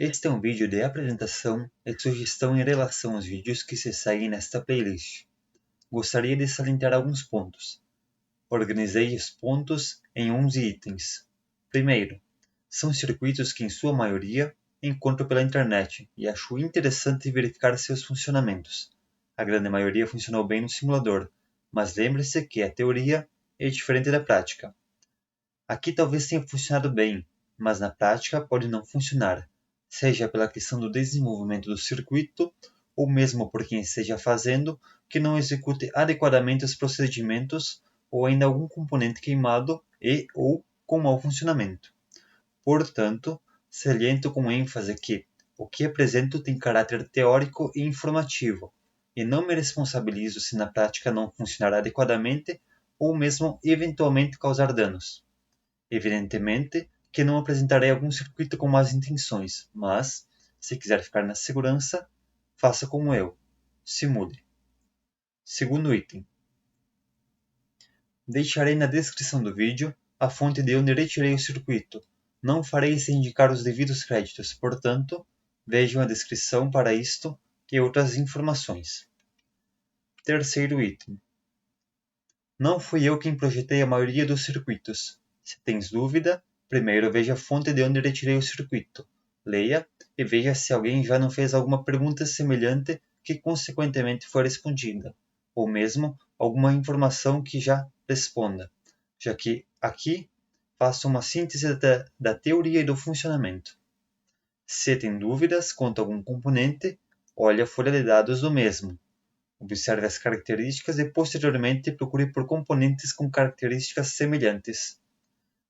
Este é um vídeo de apresentação e sugestão em relação aos vídeos que se seguem nesta playlist. Gostaria de salientar alguns pontos. Organizei os pontos em 11 itens. Primeiro, são circuitos que em sua maioria encontro pela internet e acho interessante verificar seus funcionamentos. A grande maioria funcionou bem no simulador, mas lembre-se que a teoria é diferente da prática. Aqui talvez tenha funcionado bem, mas na prática pode não funcionar, seja pela questão do desenvolvimento do circuito ou mesmo por quem esteja fazendo que não execute adequadamente os procedimentos ou ainda algum componente queimado ou com mau funcionamento. Portanto, saliento com ênfase que o que apresento tem caráter teórico e informativo, e não me responsabilizo se na prática não funcionar adequadamente ou mesmo eventualmente causar danos. Evidentemente que não apresentarei algum circuito com más intenções, mas, se quiser ficar na segurança, faça como eu. Simule. Segundo item. Deixarei na descrição do vídeo a fonte de onde retirei o circuito. Não farei sem indicar os devidos créditos, portanto, vejam a descrição para isto e outras informações. Terceiro item. Não fui eu quem projetei a maioria dos circuitos. Se tens dúvida, primeiro veja a fonte de onde retirei o circuito. Leia e veja se alguém já não fez alguma pergunta semelhante que consequentemente foi respondida, ou mesmo alguma informação que já responda, já que aqui faço uma síntese da teoria e do funcionamento. Se tem dúvidas quanto a algum componente, olhe a folha de dados do mesmo. Observe as características e posteriormente procure por componentes com características semelhantes.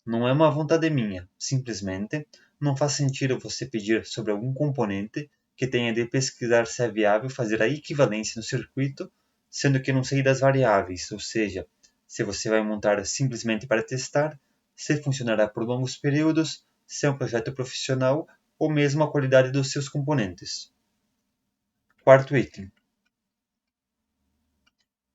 Não é uma vontade minha, simplesmente não faz sentido você pedir sobre algum componente que tenha de pesquisar se é viável fazer a equivalência no circuito, sendo que não sei das variáveis, ou seja, se você vai montar simplesmente para testar, se funcionará por longos períodos, se é um projeto profissional ou mesmo a qualidade dos seus componentes. Quarto item.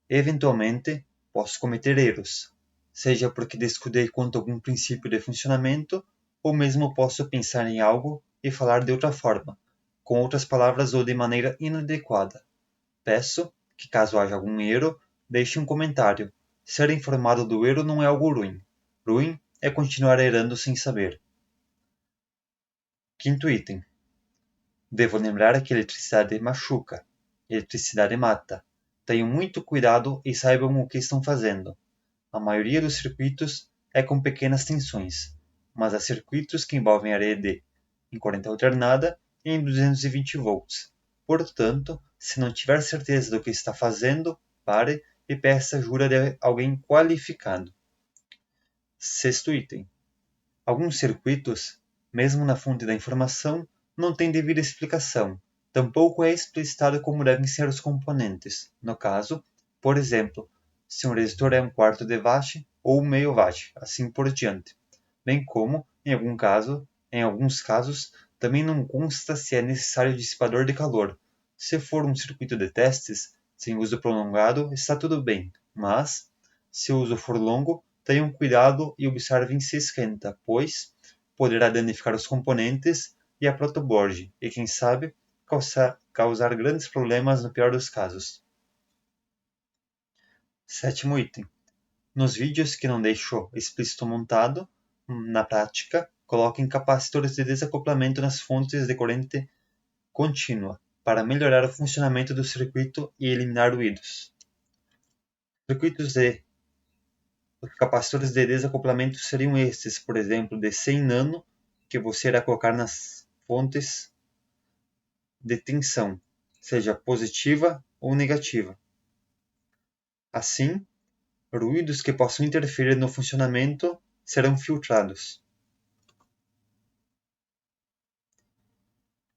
Eventualmente, posso cometer erros, seja porque descuidei quanto a algum princípio de funcionamento, ou mesmo posso pensar em algo e falar de outra forma, com outras palavras ou de maneira inadequada. Peço que, caso haja algum erro, deixe um comentário. Ser informado do erro não é algo ruim. Ruim é continuar errando sem saber. Quinto item. Devo lembrar que eletricidade machuca, eletricidade mata. Tenham muito cuidado e saibam o que estão fazendo. A maioria dos circuitos é com pequenas tensões, mas há circuitos que envolvem a rede em corrente alternada e em 220 volts. Portanto, se não tiver certeza do que está fazendo, pare e peça ajuda de alguém qualificado. Sexto item. Alguns circuitos, mesmo na fonte da informação, não têm devida explicação. Tampouco é explicitado como devem ser os componentes. No caso, por exemplo, se um resistor é 1/4 de watt ou meio watt, assim por diante. Bem como, em alguns casos, também não consta se é necessário dissipador de calor. Se for um circuito de testes, sem uso prolongado, está tudo bem, mas, se o uso for longo, tenham cuidado e observem se esquenta, pois poderá danificar os componentes e a protoboard, e quem sabe, causar grandes problemas no pior dos casos. Sétimo item. Nos vídeos que não deixo explícito montado, na prática, coloquem capacitores de desacoplamento nas fontes de corrente contínua, para melhorar o funcionamento do circuito e eliminar ruídos. Os capacitores de desacoplamento seriam estes, por exemplo, de 100 nano, que você irá colocar nas fontes de tensão, seja positiva ou negativa. Assim, ruídos que possam interferir no funcionamento serão filtrados.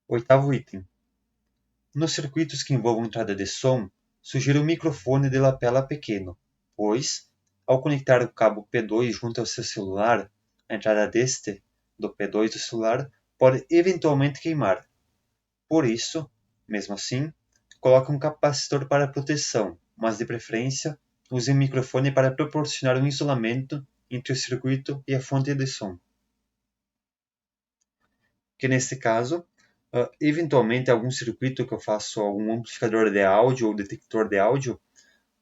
Oitavo item. Nos circuitos que envolvam entrada de som, sugiro um microfone de lapela pequeno, pois, ao conectar o cabo P2 junto ao seu celular, a entrada do P2 do celular, pode eventualmente queimar. Por isso, mesmo assim, coloque um capacitor para proteção, mas de preferência, use um microfone para proporcionar um isolamento entre o circuito e a fonte de som. Que neste caso, Eventualmente, algum circuito que eu faço algum amplificador de áudio ou detector de áudio,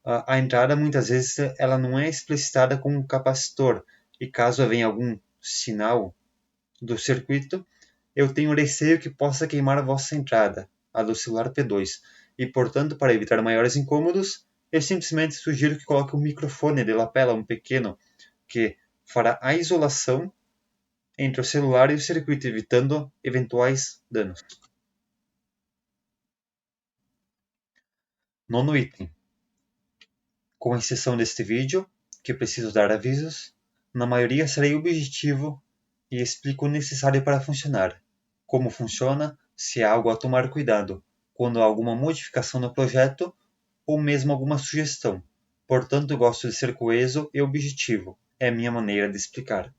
a entrada muitas vezes ela não é explicitada com um capacitor, e caso venha algum sinal do circuito, eu tenho receio que possa queimar a vossa entrada, a do celular P2, e portanto, para evitar maiores incômodos, eu simplesmente sugiro que coloque um microfone de lapela, um pequeno, que fará a isolação entre o celular e o circuito, evitando eventuais danos. Nono item. Com exceção deste vídeo, que preciso dar avisos, na maioria serei objetivo e explico o necessário para funcionar, como funciona, se há algo a tomar cuidado, quando há alguma modificação no projeto ou mesmo alguma sugestão. Portanto, gosto de ser coeso e objetivo, é a minha maneira de explicar.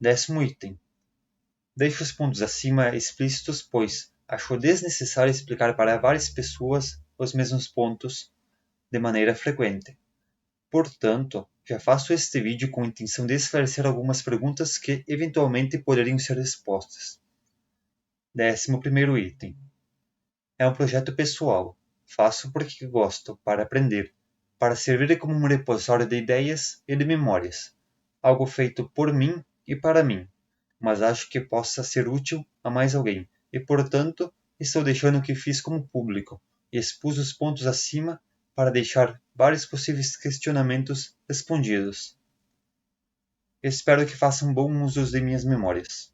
Décimo item. Deixo os pontos acima explícitos, pois acho desnecessário explicar para várias pessoas os mesmos pontos de maneira frequente. Portanto, já faço este vídeo com a intenção de esclarecer algumas perguntas que eventualmente poderiam ser expostas. 11º item. É um projeto pessoal. Faço porque gosto, para aprender, para servir como um repositório de ideias e de memórias. Algo feito por mim e para mim, mas acho que possa ser útil a mais alguém, e portanto estou deixando o que fiz como público, e expus os pontos acima para deixar vários possíveis questionamentos respondidos. Espero que façam bom uso de minhas memórias.